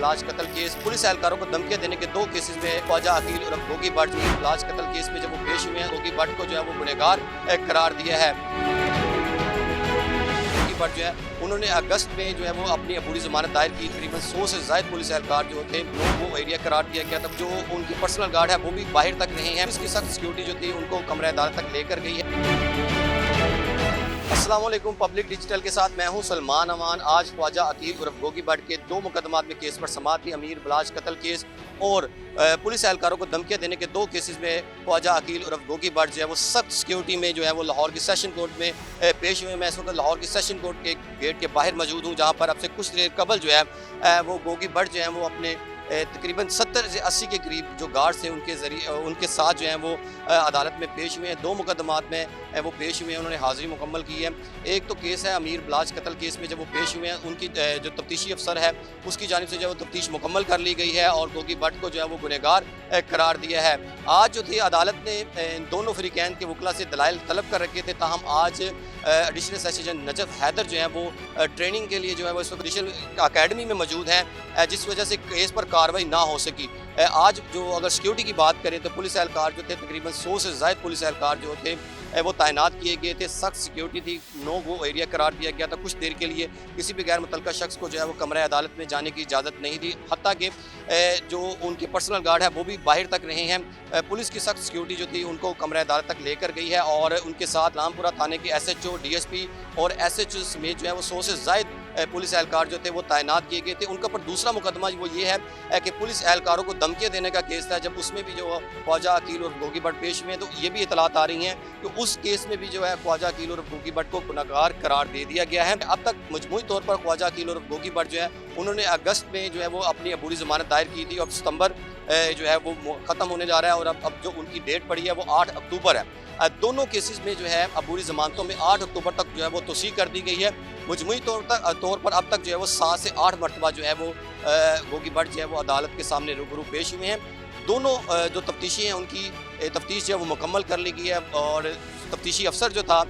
बलाज कत्ल case. Police एहलकारों को धमकियां देने के 2 केसेस में ख्वाजा अकील और गोगी भट्ट बलाज कत्ल केस में जब वो पेश हुए हैं, गोगी भट्ट को जो है वो गुनहगार करार दिया है। गोगी भट्ट जो है उन्होंने अगस्त में जो है वो अपनी अबूरी जमानत दायर की। तकरीबन 100 से ज़ायद पुलिस एहलकार जो थे वो एरिया करार दिया गया। तब जो उनकी पर्सनल गार्ड है वो भी बाहर तक नहीं है। इसकी सख्त सिक्योरिटी जो थी उनको कमरा अदालत तक लेकर गई है। अस्सलाम वालेकुम, पब्लिक डिजिटल के साथ मैं हूं सलमान अमान। आज ख्वाजा अकील उर्फ गोगी भट्ट के 2 मुकदमात में केस पर समाअत थी। अमीर बलाज कत्ल केस और पुलिस एहलकारों को धमकियां देने के 2 केसेस में ख्वाजा अकील उर्फ गोगी भट्ट जो है वो सख्त सिक्योरिटी में जो है वो लाहौर की सेशन कोर्ट में पेश हुए। मैं इस वक्त लाहौर की सेशन कोर्ट के गेट के बाहर मौजूद हूँ, जहाँ पर अब से कुछ देर कबल जो है वो गोगी भट्ट जो है वो अपने तकरीबन 70 से 80 के करीब जो गार्ड्स थे उनके जरिए उनके साथ जो हैं वो अदालत में पेश हुए हैं। 2 मुकदमात में वो पेश हुए हैं, उन्होंने हाज़िरी मुकम्मल की है। एक तो केस है अमीर बलाज कत्ल केस में जब वो पेश हुए हैं, उनकी जो तफ्तीशी अफसर है उसकी जानिब से जो वो तफ्तीश मुकम्मल कर ली गई है और गोगी भट्ट को जो है वो गुनहगार करार दिया है। आज जो थी अदालत ने इन दोनों फरीकैन के वकला से दलाइल तलब कर रखे थे, ताहम आज एडिशनल सेशन जज नजफ हैदर जो है वो ट्रेनिंग के लिए जो है वो इस वक्त एडिशनल अकेडमी में मौजूद हैं, जिस वजह से केस पर कार्रवाई ना हो सकी। आज जो अगर सिक्योरिटी की बात करें तो पुलिस एहलकार जो थे तकरीबन 100 से ज़ायद पुलिस एहलकार जो थे वो तैनात किए गए थे। सख्त सिक्योरिटी थी, नो गो एरिया करार दिया गया था। कुछ देर के लिए किसी भी गैर मुतल्लका शख्स को जो है वो कमरा अदालत में जाने की इजाज़त नहीं थी, हत्ता कि जो उनके पर्सनल गार्ड है वो भी बाहर तक रहे हैं। पुलिस की सख्त सिक्योरिटी जो थी उनको कमरा अदालत तक लेकर गई है और उनके साथ रामपुरा थाने के SHO, DSP और SHO समेत जो है वो 100 से ज़ायद पुलिस एहलकार जो थे वो तैनात किए गए थे। उनका पर दूसरा मुकदमा वो ये है कि पुलिस एहलकारों को धमकियां देने का केस था, जब उसमें भी जो ख्वाजा अकील और गोगी भट्ट पेश हुए हैं, तो ये भी इतलात आ रही हैं कि उस केस में भी जो है ख्वाजा अकील और गोगी भट्ट को गुनहगार करार दे दिया गया है। अब तक मजमूई तौर पर ख्वाजा अकील और गोगी भट्ट जो है उन्होंने अगस्त में जो है वो अपनी अबूरी ज़मानत दायर की थी और सितंबर जो है वो ख़त्म होने जा रहा है और अब जो उनकी डेट पड़ी है वो 8 अक्टूबर है। दोनों केसेस में जो है अबूरी ज़मानतों में 8 अक्टूबर तक जो है वो तोसी कर दी गई है। मजमूई तौर पर अब तक जो है वो 7 से 8 मरतबा जो है वो गोगी भट्ट जो है वो अदालत के सामने रूबरू पेश हुए हैं। दोनों जो तफ्तीशी हैं उनकी तफ्तीश जो है वो मुकम्मल कर ली गई है और तफ्तीशी अफसर जो था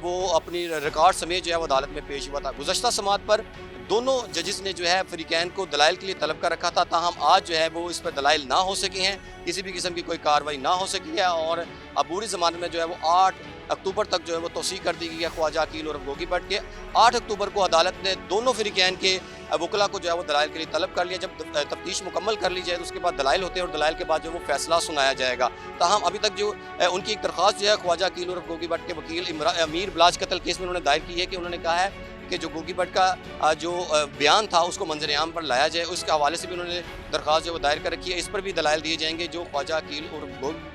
वो अपनी रिकॉर्ड समेत जो है वो अदालत में पेश हुआ था। गुज़श्ता समाअत पर दोनों जजेस ने जो है फरीकैन को दलाइल के लिए तलब कर रखा था, ताहम आज जो है वो इस पर दलाइल ना हो सके हैं, किसी भी किस्म की कोई कार्रवाई ना हो सकी है और अबूरी ज़मानत में जो है वो 8 अक्टूबर तक जो है वो तोसी कर दी गई है ख्वाजा अकील और गोगी भट्ट के। 8 अक्टूबर को अदालत ने दोनों फरीकैन के वकला को जो है वो दलाइल के लिए तलब कर लिया। जब तफ्तीश मुकम्मल कर ली जाए तो उसके बाद दलाइल होते हैं और दलाइल के बाद जो वो फैसला सुनाया जाएगा। ताहम अभी तक जो उनकी एक दरख्वास्त जो है ख्वाजा अकील और गोगी भट्ट के वकील अमीर बलाज कत्ल केस में उन्होंने दायर की है कि उन्होंने कहा है कि जो गोगी भट्ट का जो बयान था उसको मंजर आम पर लाया जाए। उसके हवाले से भी उन्होंने दरख्वास्त जो दायर कर रखी है, इस पर भी दलाइल दिए जाएंगे। जो ख्वाजा अकील और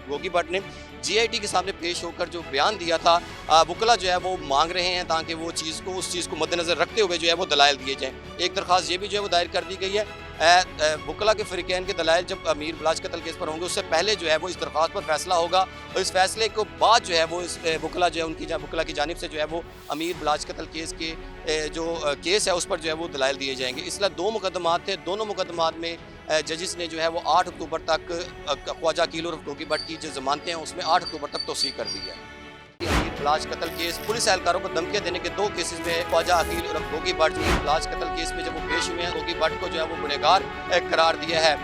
गोगी भट्ट ने GIT के सामने पेश होकर जो बयान दिया था वकला जो है वो मांग रहे हैं, ताकि वो उस चीज़ को मद्देनज़र रखते हुए जो है वो दलाइल दिए जाएँ। एक दरख्वास्त ये भी जो है वो दायर कर दी गई है। वकला के फरीकैन के दलाइल जब अमीर बलाज कत्ल केस पर होंगे उससे पहले जो है वो इस दरख्वास्त पर फैसला होगा और इस फैसले के बाद जो है वो इस वकला जो है उनकी वकला की जानिब से जो है वो अमीर बलाज कत्ल केस के जो केस है उस पर जो है वो दलाइल दिए जाएंगे। इसलिए 2 मुकदमात थे, दोनों मुकदमात में जजिस ने जो है वो 8 अक्टूबर तक ख्वाजा अकील और गोगी भट्ट की जो ज़मानतें हैं उसमें 8 अक्टूबर तक तोसी कर दी है। अमीर बलाज कत्ल केस पुलिस एहलकारों को धमकियां देने के 2 केसेस में ख्वाजा अकील और गोगी भट्ट बलाज कत्ल केस में जब वो पेश हुए हैं, गोगी भट्ट को जो है वो गुनहगार करार दिया है।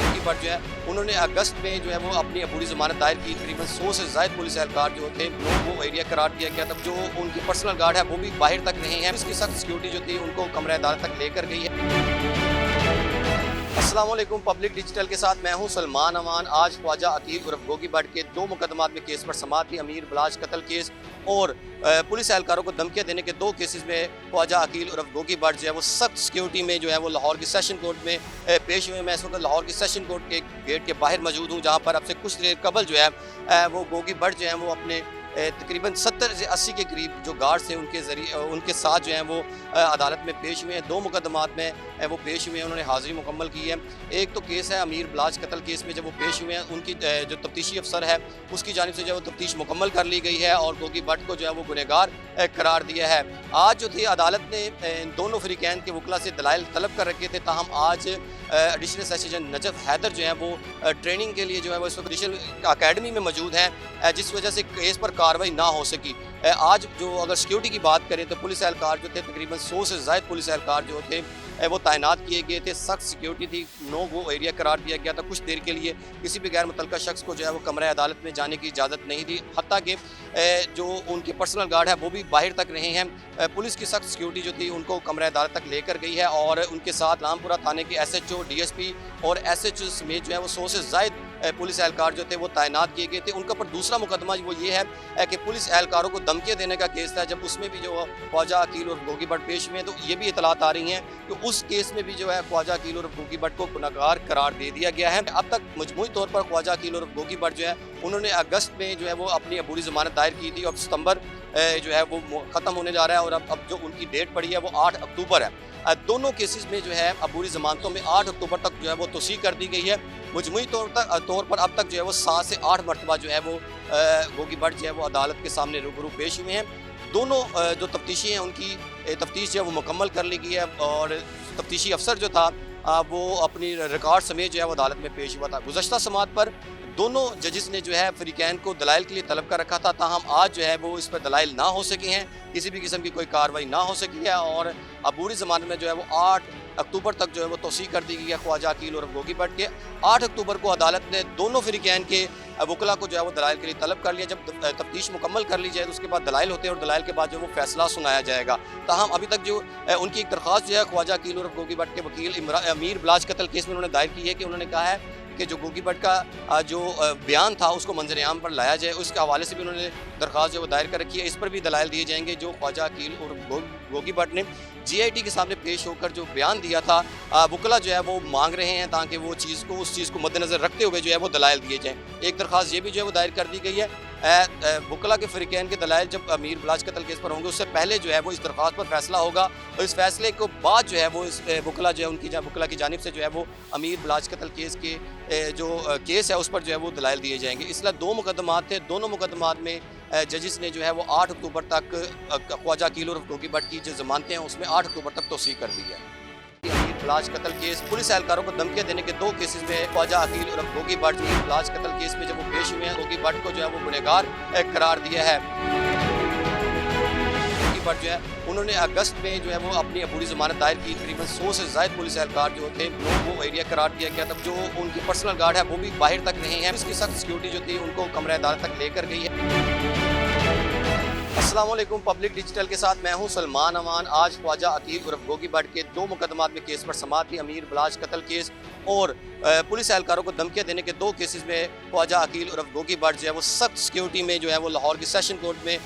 गोगी भट्ट जो है उन्होंने अगस्त में जो है वो अपनी अबूरी ज़मानत दायर की। तकरीबन 100 से ज़ायद पुलिस एहलकार जो थे वो एरिया करार दिया गया। तब जो उनकी पर्सनल गार्ड है वो भी बाहर तक रहे हैं। इसकी सख्त सिक्योरिटी जो थी उनको कमरा अदालत तक लेकर गई है। अस्सलाम वालेकुम, पब्लिक डिजिटल के साथ मैं हूं सलमान अमान। आज ख्वाजा अकील उर्फ गोगी भट्ट के 2 मुकदमात में केस पर समाअत थी। अमीर बलाज कत्ल केस और पुलिस एहलकारों को धमकियां देने के 2 केसेस में ख्वाजा अकील उर्फ गोगी भट्ट जो है वो सख्त सिक्योरिटी में जो है वो लाहौर की सेशन कोर्ट में पेश हुए। मैं इस वक्त लाहौर की सेशन कोर्ट के गेट के बाहर मौजूद हूँ, जहाँ पर अब से कुछ देर कबल जो है वो गोगी भट्ट जो है वो अपने तकरीबन 70 से 80 के करीब जो गार्ड्स थे उनके जरिए उनके साथ जो हैं वो अदालत में पेश हुए हैं। 2 मुकदमात में वो पेश हुए हैं, उन्होंने हाज़िरी मुकम्मल की है। एक तो केस है अमीर बलाज कत्ल केस में जब वो पेश हुए हैं, उनकी जो तफ्तीशी अफसर है उसकी जानिब से जो वो तफ्तीश मुकम्मल कर ली गई है और गोगी भट्ट को जो है वो गुनहगार करार दिया है। आज जो थी अदालत ने इन दोनों फरीकैन के वकला से दलाइल तलब कर रखे थे, ताहम आज एडिशनल सेशन जज नजफ हैदर जो है वो ट्रेनिंग के लिए जो है वो इस वक्त एडिशनल अकेडमी में मौजूद हैं, जिस वजह से केस पर कार्रवाई ना हो सकी। आज जो अगर सिक्योरिटी की बात करें तो पुलिस एहलकार जो थे तकरीबन 100 से ज़ायद पुलिस एहलकार जो थे वो तैनात किए गए थे, सख्त सिक्योरिटी थी, नो गो एरिया करार दिया गया था। कुछ देर के लिए किसी भी गैर मुतल्लिका शख्स को जो है वो कमरे अदालत में जाने की इजाज़त नहीं दी, हत्ता कि जो उनके पर्सनल गार्ड है वो भी बाहर तक रहे हैं। पुलिस की सख्त सिक्योरिटी जो थी उनको कमरे अदालत तक लेकर गई है और उनके साथ रामपुरा थाने के SHO, DSP और SHO समेत जो है वो 100 से ज़ायद पुलिस एहलकार जो थे वो तैनात किए गए थे। उनके ऊपर दूसरा मुकदमा वो ये है कि पुलिस एहलकारों को धमकियाँ देने का केस था, जब उसमें भी जो ख्वाजा अकील और गोगी भट्ट पेश हुए हैं, तो ये भी इतलात आ रही हैं कि उस केस में भी जो है ख्वाजा अकील और गोगी भट्ट को गुनहगार करार दे दिया गया है। अब तक मजमूई तौर पर ख्वाजा अकील और गोगी भट्ट जो है उन्होंने अगस्त में जो है वो अपनी अबूरी ज़मानत दायर की थी और सितंबर जो है वो ख़त्म होने जा रहा है और अब जो उनकी डेट पड़ी है वो 8 अक्टूबर है। दोनों केसेस में जो है अबूरी ज़मानतों में 8 अक्टूबर तक जो है वो तोसी कर दी गई है। मजमूई तौर पर अब तक जो है वो 7 से 8 मरतबा जो है वो गोगी भट्ट जो है वो अदालत के सामने रूबरू पेश हुए हैं। दोनों जो तफ्तीशी हैं उनकी तफ्तीश जो है वो मुकम्मल कर ली गई है और तफ्तीशी अफसर जो था वो अपनी रिकॉर्ड समेत जो है वो अदालत में पेश हुआ था। गुज़श्ता समात पर दोनों जजेस ने जो है फरीकैन को दलाइल के लिए तलब कर रखा था, ताहम आज जो है वो इस पर दलाइल ना हो सके हैं, किसी भी किस्म की कोई कार्रवाई ना हो सकी है और अबूरी ज़मानत में जो है वो 8 अक्टूबर तक जो है वो तोसी कर दी गई है ख्वाजा अकील और गोगी भट्ट के। 8 अक्टूबर को अदालत ने दोनों फरीकैन के वकला को जो है वो दलाइल के लिए तलब कर लिया। जब तफ्तीश मुकम्मल कर ली जाए तो उसके बाद दलाइल होते हैं और दलाइल के बाद जो वो फैसला सुनाया जाएगा। ताहम अभी तक जो उनकी एक दरख्वास्त जो है ख्वाजा अकील और गोगी भट्ट के वकील अमीर बिलाज कत्ल केस में उन्होंने दायर की है कि उन्होंने कहा है कि जो गोगी भट्ट का जो बयान था उसको मंजर आम पर लाया जाए। उसके हवाले से भी उन्होंने दरख्वास्त जो दायर कर रखी है, इस पर भी दलाइल दिए जाएंगे। जो ख्वाजा अकील और गोगी भट्ट ने GIT के सामने पेश होकर जो बयान दिया था वकला जो है वो मांग रहे हैं ताकि वो उस चीज़ को मद्देनज़र रखते हुए जो है वो दलाइल दिए जाएँ। एक दरख्वास्त ये भी जो है वो दायर कर दी गई है। वकला के फरीकैन के दलाइल जब अमीर बिलाज कत्ल केस पर होंगे उससे पहले जो है वो इस दरख्वास्त पर फैसला होगा और इस फैसले के बाद जो है वो इस वकला जो है उनकी वकला की जानिब से जो है वो अमीर बिलाज कत्ल केस के जो केस है उस पर जो है वो दलाइल दिए जाएंगे। इसलिए 2 मुकदमात थे, दोनों मुकदमात में जजिस ने जो है वो 8 अक्टूबर तक ख्वाजा अकील और गोगी भट्ट की जो ज़मानतें हैं उसमें 8 अक्टूबर तक तोसी कर दी है। अमीर बिलाज कत्ल केस पुलिस एहलकारों को धमकियाँ देने के 2 केसेस में ख्वाजा अकील और गोगी भट्ट बिलाज कत्ल केस में जब वो पेश हुए हैं, गोगी भट्ट को जो है वो गुनहगार करार दिया है। गोगी भट्ट जो है उन्होंने अगस्त में जो है वो अपनी अबूरी ज़मानत दायर की, तकरीबन 100 से ज़ायद पुलिस एहलकार जो थे वो एरिया करार दिया गया। तब जो उनके पर्सनल गार्ड है वो भी बाहर तक रहे हैं। इसकी सख्त सिक्योरिटी जो थी उनको कमरे अदालत तक लेकर गई है। अस्सलाम वालेकुम, पब्लिक डिजिटल के साथ मैं हूं सलमान अमान। आज ख्वाजा अकील उर्फ गोगी भट्ट के 2 मुकदमात में केस पर समाअत थी, अमीर बिलाज कत्ल केस और पुलिस एहलकारों को धमकियाँ देने के 2 केसेस में ख्वाजा अकील उर्फ गोगी भट्ट जो है वो सख्त सिक्योरिटी में जो है वो लाहौर की सेशन कोर्ट में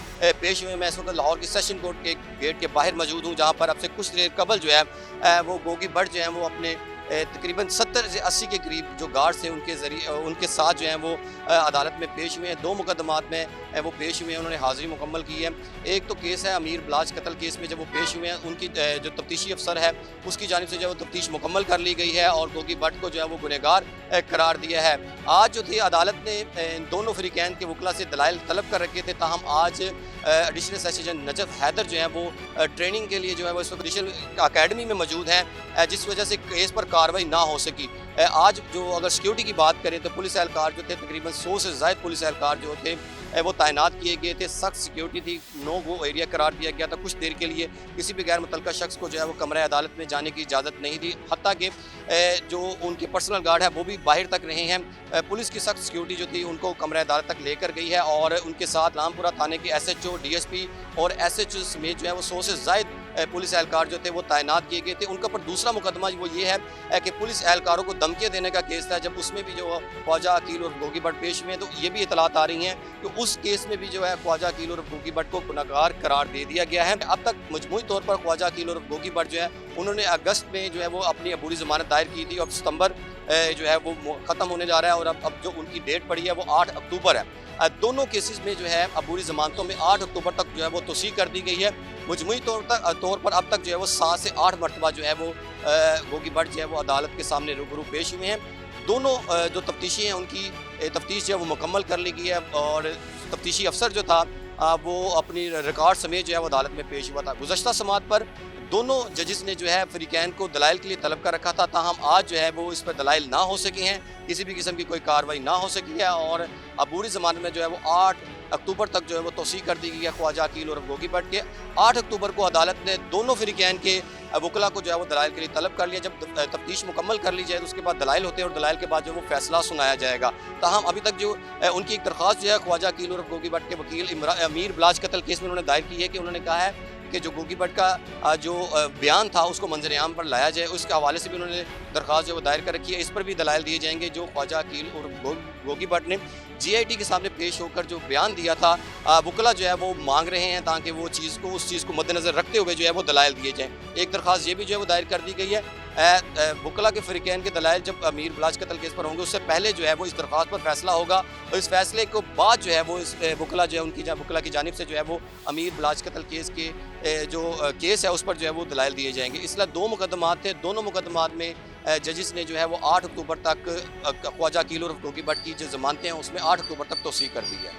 पेश हुए। मैं इस वक्त लाहौर की सेशन कोर्ट के गेट के बाहर मौजूद हूँ, जहाँ पर अब से कुछ देर कबल जो है वो गोगी भट्ट जो है वो अपने तकरीबन 70 से 80 के करीब जो गार्ड्स थे उनके ज़रिए उनके साथ जो हैं वो अदालत में पेश हुए हैं। 2 मुकदमात में वो पेश हुए हैं, उन्होंने हाज़िरी मुकम्मल की है। एक तो केस है अमीर बिलाज कत्ल केस में जब वो पेश हुए हैं, उनकी जो तफ्तीशी अफसर है उसकी जानिब से जो है वो तफ्तीश मुकम्मल कर ली गई है और गोगी भट्ट को जो है वो गुनहगार करार दिया है। आज जो थी अदालत ने इन दोनों फरीकैन के वकला से दलाइल तलब कर रखे थे, ताहम आज एडिशनल सेशन नजफ हैदर जो है वो ट्रेनिंग के लिए जो है वो इस वक्त एडिशनल अकेडमी में मौजूद हैं, जिस वजह से केस पर कार्रवाई ना हो सकी। आज जो अगर सिक्योरिटी की बात करें तो पुलिस एहलकार जो थे तकरीबन 100 से ज़ायद पुलिस एहलकार जो थे वो तैनात किए गए थे, सख्त सिक्योरिटी थी, नो गो एरिया करार दिया गया था। कुछ देर के लिए किसी भी गैर मुतल्लिका शख्स को जो है वो कमरे अदालत में जाने की इजाज़त नहीं दी, हत्ता कि जो उनके पर्सनल गार्ड है वो भी बाहर तक रहे हैं। पुलिस की सख्त सिक्योरिटी जो थी उनको कमरे अदालत तक लेकर गई है और उनके साथ रामपुरा थाने के SHO, DSP और SHO समेत जो है वो 100 से ज़ायद पुलिस एहलकार जो थे वो तैनात किए गए थे। उनके ऊपर दूसरा मुकदमा वो ये है कि पुलिस एहलकारों को धमकियाँ देने का केस था, जब उसमें भी जो ख्वाजा अकील और गोगी भट्ट पेश हुए हैं, तो ये भी इतलात आ रही हैं कि उस केस में भी जो है ख्वाजा अकील और गोगी भट्ट को गुनहगार करार दे दिया गया है। अब तक मजमूई तौर पर ख्वाजा अकील और गोगी भट्ट जो है उन्होंने अगस्त में जो है वो अपनी अबूरी ज़मानत दायर की थी और सितंबर जो है वो ख़त्म होने जा रहा है और अब जो उनकी डेट पड़ी है वो 8 अक्टूबर है। दोनों केसेस में जो है अबूरी ज़मानतों में 8 अक्टूबर तक जो है वो तोसी कर दी गई है। मजमूई तौर पर अब तक जो है वो 7 से 8 मरतबा जो है वो गोगी भट्ट जो है वो अदालत के सामने रूबरू पेश हुए हैं। दोनों जो तफ्तीशी हैं उनकी तफ्तीश जो है वो मुकम्मल कर ली गई है और तफ्तीशी अफसर जो था वो अपनी रिकॉर्ड समेत जो है वो अदालत में पेश हुआ था। गुज़श्ता समात पर दोनों जजेस ने जो है फरीकैन को दलाइल के लिए तलब कर रखा था, ताहम आज जो है वो इस पर दलाइल ना हो सके हैं, किसी भी किस्म की कोई कार्रवाई ना हो सकी है और अबूरी ज़मानत में जो है वो 8 अक्टूबर तक जो है वो तोसी कर दी गई है ख्वाजा अकील और गोगी भट्ट के। 8 अक्टूबर को अदालत ने दोनों फरीकैन के वकला को जो है वो दलाइल के लिए तलब कर लिया। जब तफ्तीश मुकम्मल कर ली जाए तो उसके बाद दलाइल होते हैं और दलाइल के बाद जो वो फैसला सुनाया जाएगा। ताहम अभी तक जो उनकी एक दरख्वास्त जो है ख्वाजा अकील उर्फ गोगी भट्ट के वकील अमीर बलाज कत्ल केस में उन्होंने दायर की है कि उन्होंने कहा है कि जो गोगी भट्ट का जो बयान था उसको मंजर आम पर लाया जाए। उसके हवाले से भी उन्होंने दरख्वास्त जो दायर कर रखी है। इस पर भी दलाइल दिए जाएंगे जो ख्वाजा अकील और गोगी भट्ट ने GIT के सामने पेश होकर जो बयान दिया था वकला जो है वो मांग रहे हैं, ताकि वो उस चीज़ को मद्देनज़र रखते हुए जो है वो दलाइल दिए जाएँ। एक दरख्वास्त ये भी जो है वो दायर कर दी गई है। वकला के फ़रीक़ैन के दलाइल जब अमीर बलाज कत्ल केस पर होंगे उससे पहले जो है वो इस दरख्वास्त पर फैसला होगा और इस फैसले के बाद जो है वो इस वकला जो है उनकी वकला की जानिब से जो है वो अमीर बलाज कत्ल केस के जो केस है उस पर जो है वो दलाइल दिए जाएंगे। इसलिए 2 मुकदमात थे, दोनों मुकदमात में जजिस ने जो है वो 8 अक्टूबर तक ख्वाजा अकील उर्फ गोगी भट्ट की जो ज़मानतें हैं उसमें 8 अक्टूबर तक तौसीक़ कर दी है।